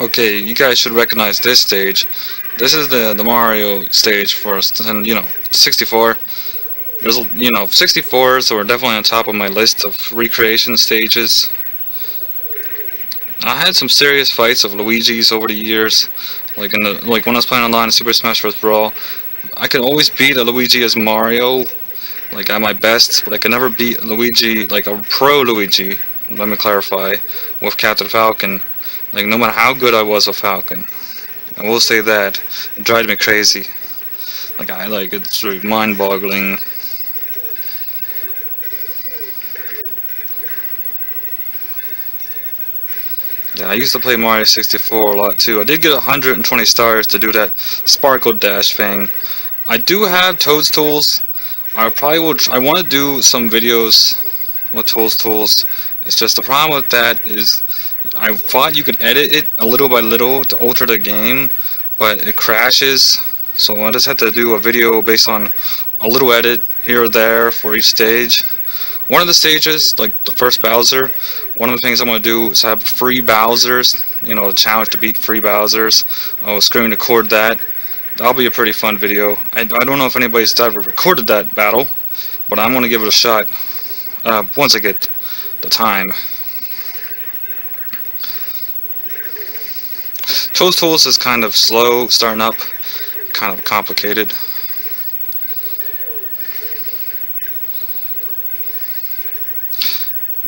Okay, you guys should recognize this stage. This is the Mario stage for 64. There's 64s were definitely on top of my list of recreation stages. I had some serious fights of Luigi's over the years, like when I was playing online in Super Smash Bros. Brawl. I could always beat a Luigi as Mario, like at my best, but I could never beat Luigi like a pro Luigi. Let me clarify, with Captain Falcon. Like no matter how good I was with Falcon, I will say that it drives me crazy. Like it's really mind-boggling. Yeah, I used to play Mario 64 a lot too. I did get 120 stars to do that Sparkle Dash thing. I do have Toadstools. I probably will. I want to do some videos with Toadstools. It's just the problem with that is I thought you could edit it a little by little to alter the game, but it crashes. So I just had to do a video based on a little edit here or there for each stage. One of the stages, like the first Bowser, one of the things I'm going to do is have free Bowsers, the challenge to beat free Bowsers. I'll screen record that. That'll be a pretty fun video. I don't know if anybody's ever recorded that battle, but I'm going to give it a shot once I get the time. Toadstools is kind of slow starting up, kind of complicated.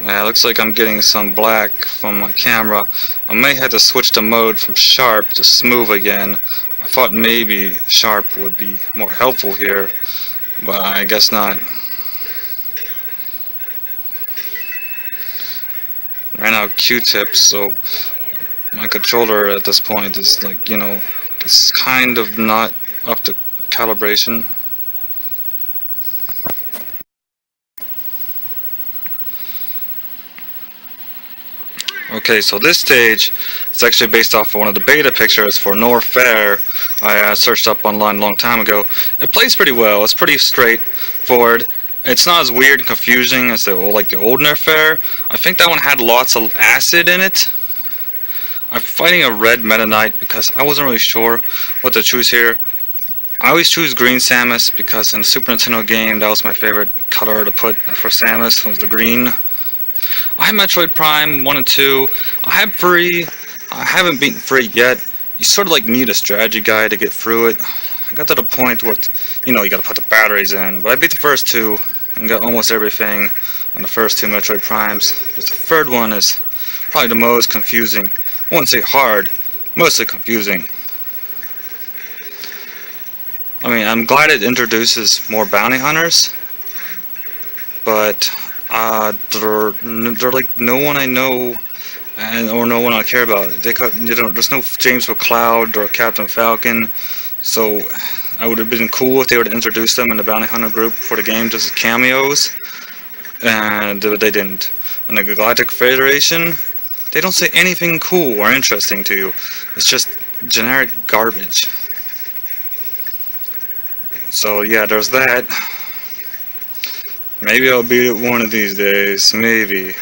Yeah, it looks like I'm getting some black from my camera. I may have to switch the mode from sharp to smooth again. I thought maybe sharp would be more helpful here, but I guess not. Ran out Q-tips, so my controller at this point is like, it's kind of not up to calibration. Okay, so this stage is actually based off of one of the beta pictures for North Fair I searched up online a long time ago. It plays pretty well. It's pretty straightforward. It's not as weird and confusing as the old North Fair. I think that one had lots of acid in it. I'm fighting a red Meta Knight because I wasn't really sure what to choose here. I always choose green Samus because in the Super Nintendo game that was my favorite color to put for Samus, was the green. I have Metroid Prime 1 and 2. I have 3. I haven't beaten 3 yet. You sort of need a strategy guide to get through it. I got to the point where, you gotta put the batteries in. But I beat the first 2 and got almost everything on the first 2 Metroid Primes. But the third one is probably the most confusing. I wouldn't say hard, mostly confusing. I mean, I'm glad it introduces more bounty hunters, but they're like no one I know or no one I care about. There's no James McCloud or Captain Falcon, so I would have been cool if they would introduce them in the bounty hunter group for the game just as cameos, and they didn't. And the Galactic Federation, they don't say anything cool or interesting to you. It's just generic garbage. So yeah, there's that. Maybe I'll beat it one of these days. Maybe.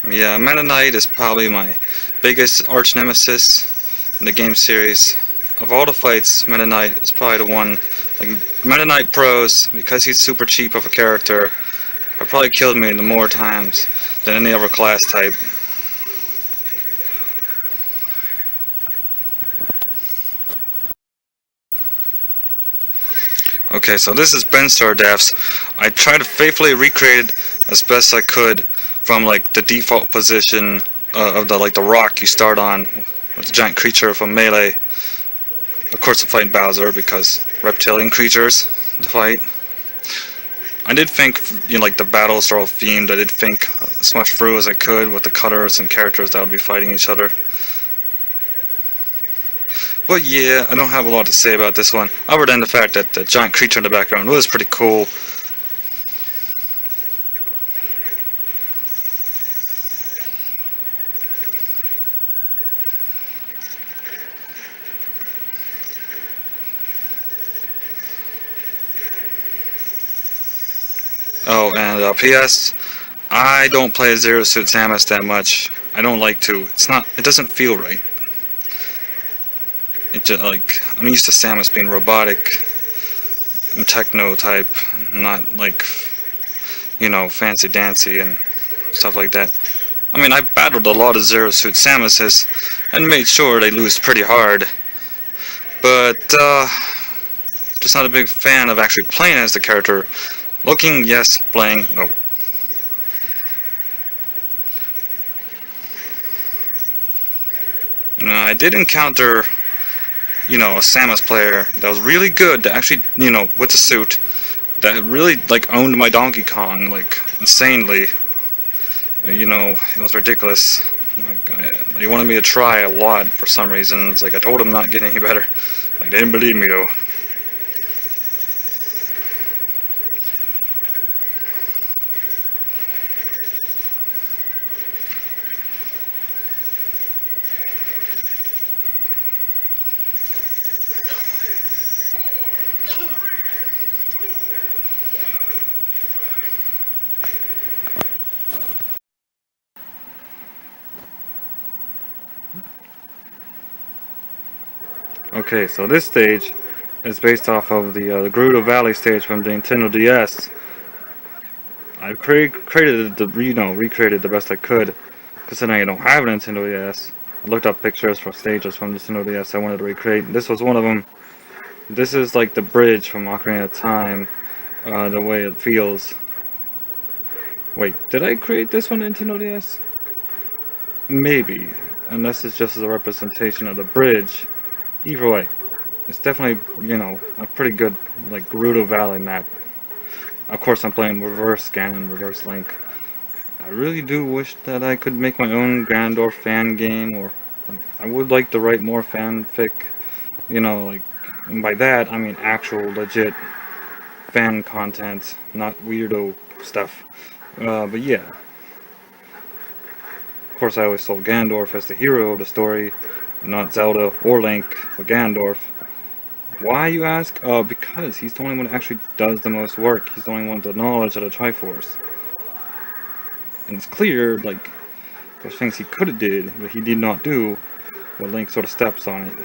Yeah, Meta Knight is probably my biggest arch nemesis in the game series. Of all the fights, Meta Knight is probably the one. Like Meta Knight pros, because he's super cheap of a character, have probably killed me more times than any other class type. Okay, so this is Ben Star Deaths. I tried to faithfully recreate it as best I could from the default position of the rock you start on with the giant creature from Melee. Of course, I'm fighting Bowser because reptilian creatures to fight. I did think, the battles are all themed. I did think as much through as I could with the colors and characters that would be fighting each other. But yeah, I don't have a lot to say about this one, other than the fact that the giant creature in the background was pretty cool. Oh, and PS, I don't play Zero Suit Samus that much. I don't like to. It doesn't feel right. It just, like, I'm used to Samus being robotic and techno type, not like, fancy dancy and stuff like that. I mean, I've battled a lot of Zero Suit Samuses and made sure they lose pretty hard, but just not a big fan of actually playing as the character. Looking, yes. Playing, no. I did encounter, a Samus player that was really good, that actually, with the suit, that really, like, owned my Donkey Kong, like, insanely. It was ridiculous. Like, he wanted me to try a lot for some reason. It's like, I told him not getting any better. Like, they didn't believe me, though. Okay, so this stage is based off of the Gerudo Valley stage from the Nintendo DS. I recreated the best I could, considering I don't have a Nintendo DS. I looked up pictures for stages from the Nintendo DS I wanted to recreate. This was one of them. This is like the bridge from Ocarina of Time, the way it feels. Wait, did I create this one Nintendo DS? Maybe, unless it's just a representation of the bridge. Either way, it's definitely, a pretty good, like, Gerudo Valley map. Of course, I'm playing reverse Ganon, reverse Link. I really do wish that I could make my own Ganondorf fan game, or like, I would like to write more fanfic, like, and by that I mean actual legit fan content, not weirdo stuff. But yeah, of course I always saw Ganondorf as the hero of the story, not Zelda or Link, but Ganondorf. Why, you ask? Because he's the only one that actually does the most work. He's the only one with the knowledge of the Triforce. And it's clear, like, there's things he could have did, but he did not do, but Link sort of steps on it.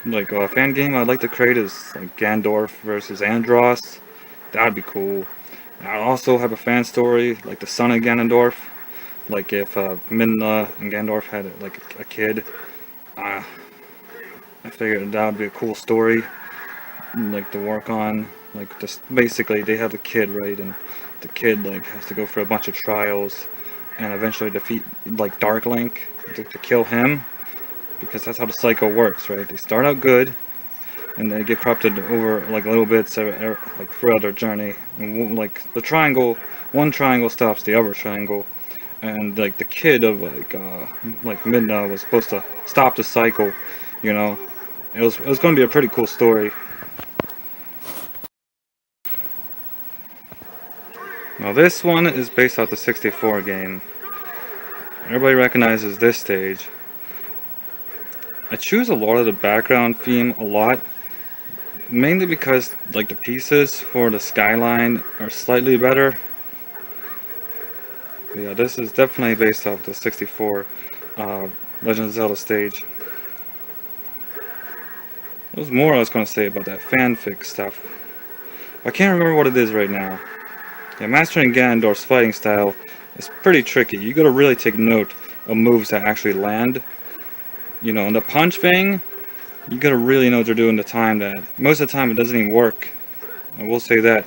Like, a fan game I'd like to create is, like, Ganondorf versus Andross. That'd be cool. And I'd also have a fan story, like the son of Ganondorf. Like, if Midna and Ganondorf had, like, a kid. I figured that would be a cool story, like, to work on. Like, just basically, they have a kid, right? And the kid, like, has to go through a bunch of trials and eventually defeat, like, Dark Link to kill him. Because that's how the cycle works, right? They start out good, and they get corrupted over, like, little bits, like, throughout their journey. And, like, one triangle stops the other triangle. And, like, the kid of, like Midna was supposed to stop the cycle, you know? It was going to be a pretty cool story. Now this one is based off the 64 game. Everybody recognizes this stage. I choose a lot of the background theme a lot, mainly because, like, the pieces for the skyline are slightly better. But yeah, this is definitely based off the 64 Legend of Zelda stage. There's more I was going to say about that fanfic stuff. I can't remember what it is right now. Yeah, mastering Ganondorf's fighting style is pretty tricky. You gotta really take note of moves that actually land. And the punch thing, you gotta really know what they're doing to time that. Most of the time it doesn't even work. I will say that.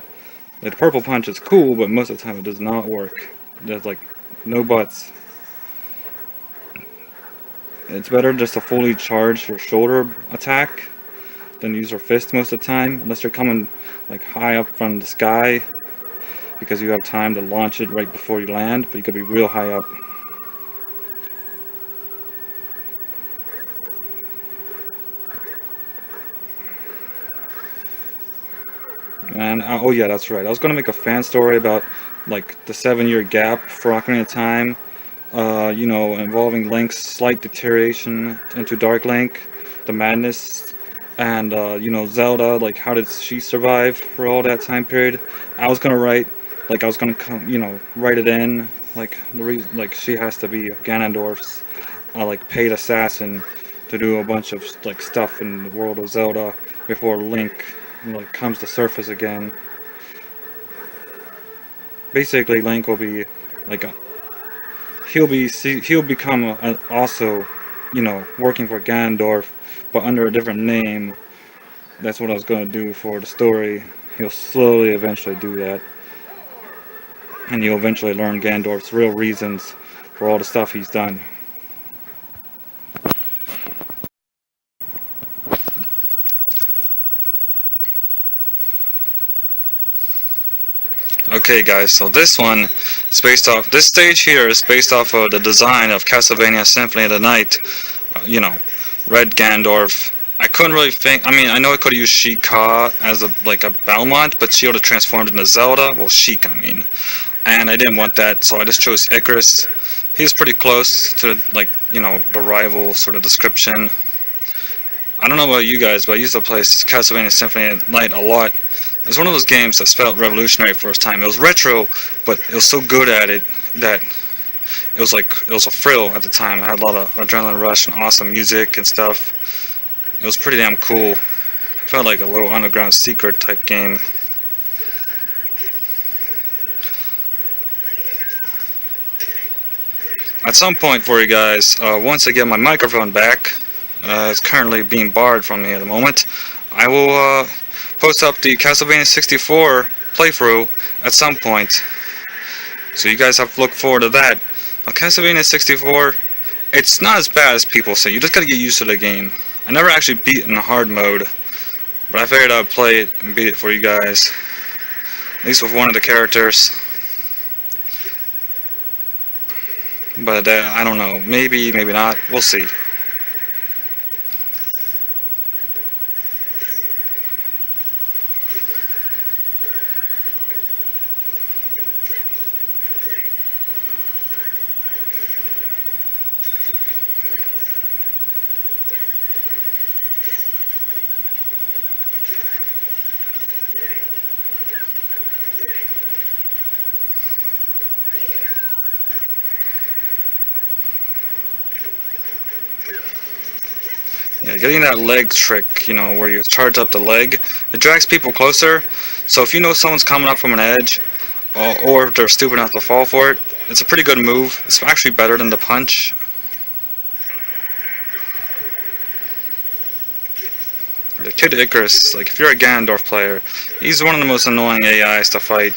The purple punch is cool, but most of the time it does not work. There's, like, no buts. It's better just to fully charge your shoulder attack than use your fist most of the time, unless you're coming, like, high up from the sky, because you have time to launch it right before you land, but you could be real high up. And oh yeah, that's right. I was gonna make a fan story about, like, the 7-year gap for Ocarina of Time, involving Link's slight deterioration into Dark Link, the madness, and you know, Zelda, like how did she survive for all that time period. I was gonna write, like I was gonna you know, write it in, like the reason, like she has to be Ganondorf's like paid assassin to do a bunch of like stuff in the world of Zelda before Link like comes to surface again. Basically, Link will be like he'll become also, you know, working for Ganondorf, but under a different name. That's what I was gonna do for the story. He'll slowly eventually do that, and you'll eventually learn Ganondorf's real reasons for all the stuff he's done. Okay guys, so this one is based off, this stage here is based off of the design of Castlevania Symphony of the Night. You know, Red Ganondorf. I couldn't really think, I mean, I know I could have used Sheik-Ka as a, like a Belmont, but she would have transformed into Zelda. Well, Sheik, I mean. And I didn't want that, so I just chose Icarus. He's pretty close to, like, you know, the rival sort of description. I don't know about you guys, but I used to play Castlevania Symphony of the Night a lot. It was one of those games that felt revolutionary first time. It was retro, but it was so good at it that it was like, it was a thrill at the time. It had a lot of adrenaline rush and awesome music and stuff. It was pretty damn cool. It felt like a little underground secret type game. At some point for you guys, once I get my microphone back, it's currently being barred from me at the moment, I will post up the Castlevania 64 playthrough at some point. So you guys have to look forward to that. Now, Castlevania 64, it's not as bad as people say. You just gotta get used to the game. I never actually beat it in the hard mode, but I figured I'd play it and beat it for you guys. At least with one of the characters. But I don't know. Maybe, maybe not. We'll see. Yeah, getting that leg trick, you know, where you charge up the leg, it drags people closer. So if you know someone's coming up from an edge, or if they're stupid enough to fall for it, it's a pretty good move. It's actually better than the punch. The Kid Icarus, like if you're a Ganondorf player, he's one of the most annoying AIs to fight.